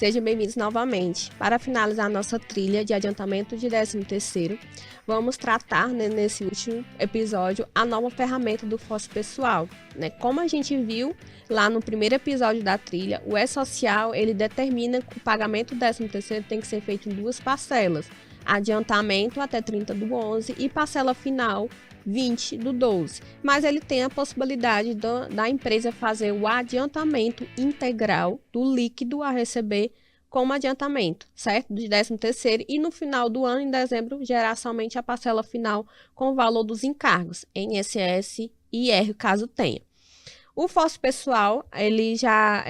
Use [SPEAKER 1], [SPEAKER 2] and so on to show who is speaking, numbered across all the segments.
[SPEAKER 1] Sejam bem-vindos novamente. Para finalizar nossa trilha de adiantamento de 13º, vamos tratar, nesse último episódio, a nova ferramenta do Force Pessoal. Como a gente viu lá no primeiro episódio da trilha, o E-Social ele determina que o pagamento do 13º tem que ser feito em duas parcelas. Adiantamento até 30/11 e parcela final 20/12. Mas ele tem a possibilidade da empresa fazer o adiantamento integral do líquido a receber como adiantamento, certo? De 13º e no final do ano, em dezembro, gerar somente a parcela final com o valor dos encargos, INSS e IR, caso tenha. O Force Pessoal, ele já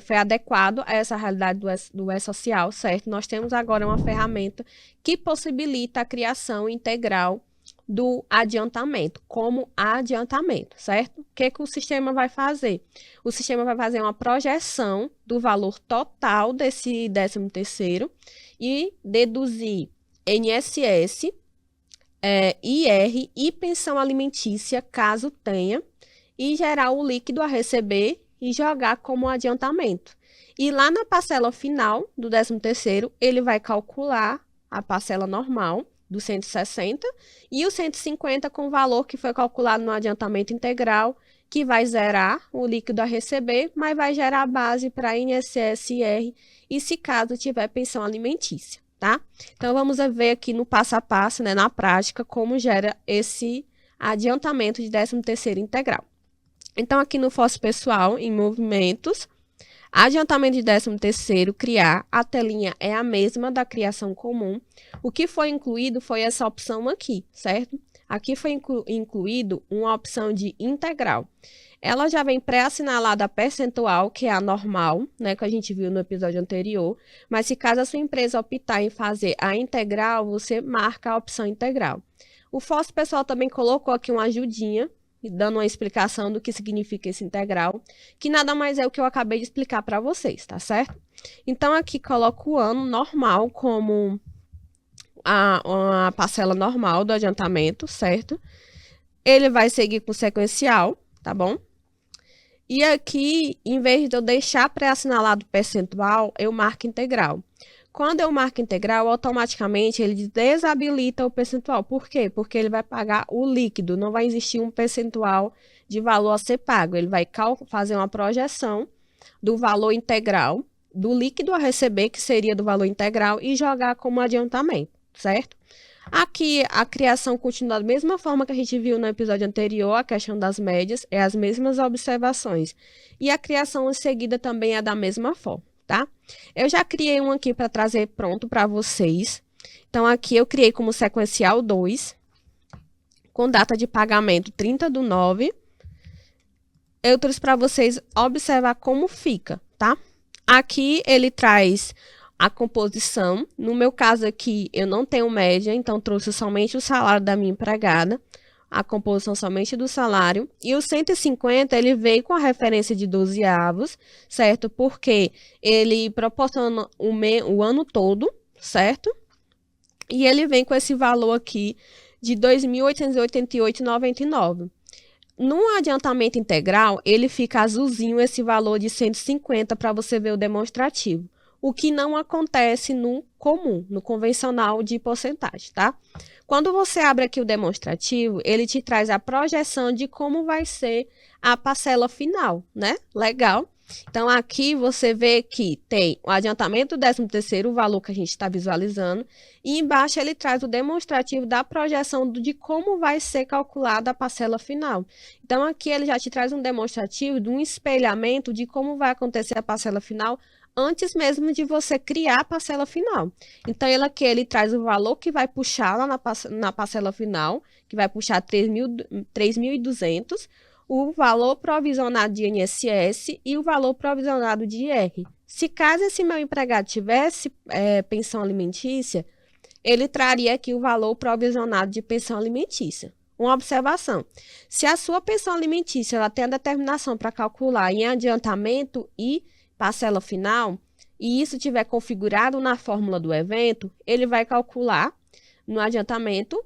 [SPEAKER 1] foi adequado a essa realidade do E-Social, certo? Nós temos agora uma ferramenta que possibilita a criação integral do adiantamento, como adiantamento, certo? O que o sistema vai fazer? O sistema vai fazer uma projeção do valor total desse 13º e deduzir INSS, IR e pensão alimentícia, caso tenha, e gerar o líquido a receber e jogar como adiantamento. E lá na parcela final do 13º, ele vai calcular a parcela normal do 160 e o 150 com o valor que foi calculado no adiantamento integral, que vai zerar o líquido a receber, mas vai gerar a base para INSS, IR e se caso tiver pensão alimentícia, tá? Então, vamos ver aqui no passo a passo, na prática, como gera esse adiantamento de 13º integral. Então, aqui no Force Pessoal, em movimentos, adiantamento de 13º, criar, a telinha é a mesma da criação comum. O que foi incluído foi essa opção aqui, certo? Aqui foi incluído uma opção de integral. Ela já vem pré-assinalada a percentual, que é a normal, que a gente viu no episódio anterior. Mas se caso a sua empresa optar em fazer a integral, você marca a opção integral. O Force Pessoal também colocou aqui uma ajudinha, dando uma explicação do que significa esse integral, que nada mais é o que eu acabei de explicar para vocês, tá certo? Então, aqui coloco o ano normal como a parcela normal do adiantamento, certo? Ele vai seguir com sequencial, tá bom? E aqui, em vez de eu deixar pré-assinalado percentual, eu marco integral. Quando eu marco integral, automaticamente ele desabilita o percentual. Por quê? Porque ele vai pagar o líquido, não vai existir um percentual de valor a ser pago. Ele vai fazer uma projeção do valor integral, do líquido a receber, que seria do valor integral, e jogar como adiantamento, certo? Aqui, a criação continua da mesma forma que a gente viu no episódio anterior, a questão das médias, é as mesmas observações. E a criação em seguida também é da mesma forma. Tá? Eu já criei um aqui para trazer pronto para vocês. Então, aqui eu criei como sequencial 2, com data de pagamento 30/9. Eu trouxe para vocês observar como fica, tá? Aqui ele traz a composição. No meu caso aqui, eu não tenho média, então trouxe somente o salário da minha empregada. A composição somente do salário. E o 150, ele veio com a referência de 12avos, certo? Porque ele proporciona o ano todo, certo? E ele vem com esse valor aqui de R$ 2.888,99. No adiantamento integral, ele fica azulzinho esse valor de 150 para você ver o demonstrativo. O que não acontece no comum, no convencional de porcentagem, tá? Quando você abre aqui o demonstrativo, ele te traz a projeção de como vai ser a parcela final, né? Legal. Então, aqui você vê que tem o adiantamento do 13º, o valor que a gente está visualizando, e embaixo ele traz o demonstrativo da projeção de como vai ser calculada a parcela final. Então, aqui ele já te traz um demonstrativo de um espelhamento de como vai acontecer a parcela final antes mesmo de você criar a parcela final. Então, ele traz o valor que vai puxar lá na parcela final, que vai puxar 3.200, o valor provisionado de INSS e o valor provisionado de IR. Se caso esse meu empregado tivesse pensão alimentícia, ele traria aqui o valor provisionado de pensão alimentícia. Uma observação: se a sua pensão alimentícia ela tem a determinação para calcular em adiantamento e parcela final, e isso tiver configurado na fórmula do evento, ele vai calcular no adiantamento,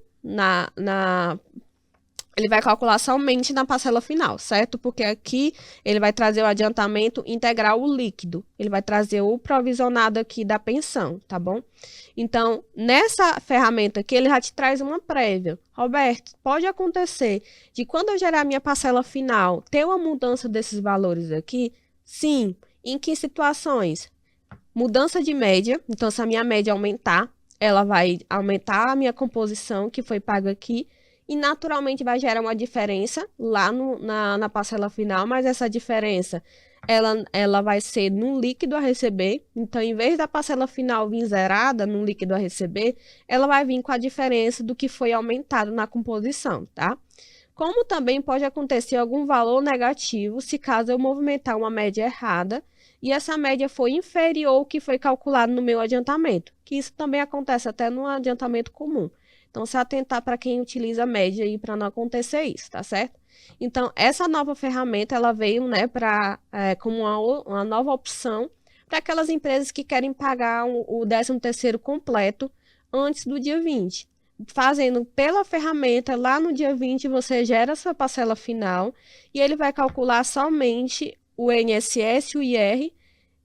[SPEAKER 1] ele vai calcular somente na parcela final, certo? Porque aqui ele vai trazer o adiantamento integral, o líquido. Ele vai trazer o provisionado aqui da pensão, tá bom? Então, nessa ferramenta aqui, ele já te traz uma prévia. Roberto, pode acontecer de quando eu gerar minha parcela final, ter uma mudança desses valores aqui? Sim. Em que situações? Mudança de média. Então, se a minha média aumentar, ela vai aumentar a minha composição, que foi paga aqui, e naturalmente vai gerar uma diferença lá na parcela final, mas essa diferença ela vai ser no líquido a receber. Então, em vez da parcela final vir zerada no líquido a receber, ela vai vir com a diferença do que foi aumentado na composição, tá? Como também pode acontecer algum valor negativo se caso eu movimentar uma média errada e essa média for inferior ao que foi calculado no meu adiantamento, que isso também acontece até no adiantamento comum. Então, se atentar para quem utiliza média aí para não acontecer isso, tá certo? Então, essa nova ferramenta, ela veio, né, como uma nova opção para aquelas empresas que querem pagar o 13º completo antes do dia 20. Fazendo pela ferramenta, lá no dia 20, você gera sua parcela final e ele vai calcular somente o INSS, o IR,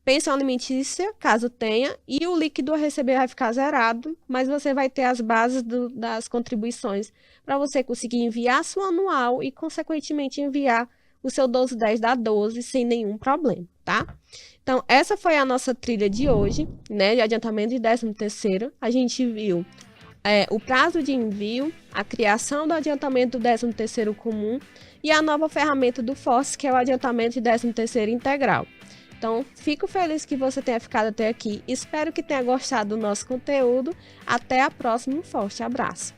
[SPEAKER 1] pensão alimentícia, caso tenha, e o líquido a receber vai ficar zerado, mas você vai ter as bases das contribuições para você conseguir enviar sua anual e, consequentemente, enviar o seu 1210 da 12 sem nenhum problema, tá? Então, essa foi a nossa trilha de hoje, né, de adiantamento de 13º. A gente viu o prazo de envio, a criação do adiantamento do 13º comum e a nova ferramenta do FOSS, que é o adiantamento de 13º integral. Então, fico feliz que você tenha ficado até aqui. Espero que tenha gostado do nosso conteúdo. Até a próxima. Um forte abraço.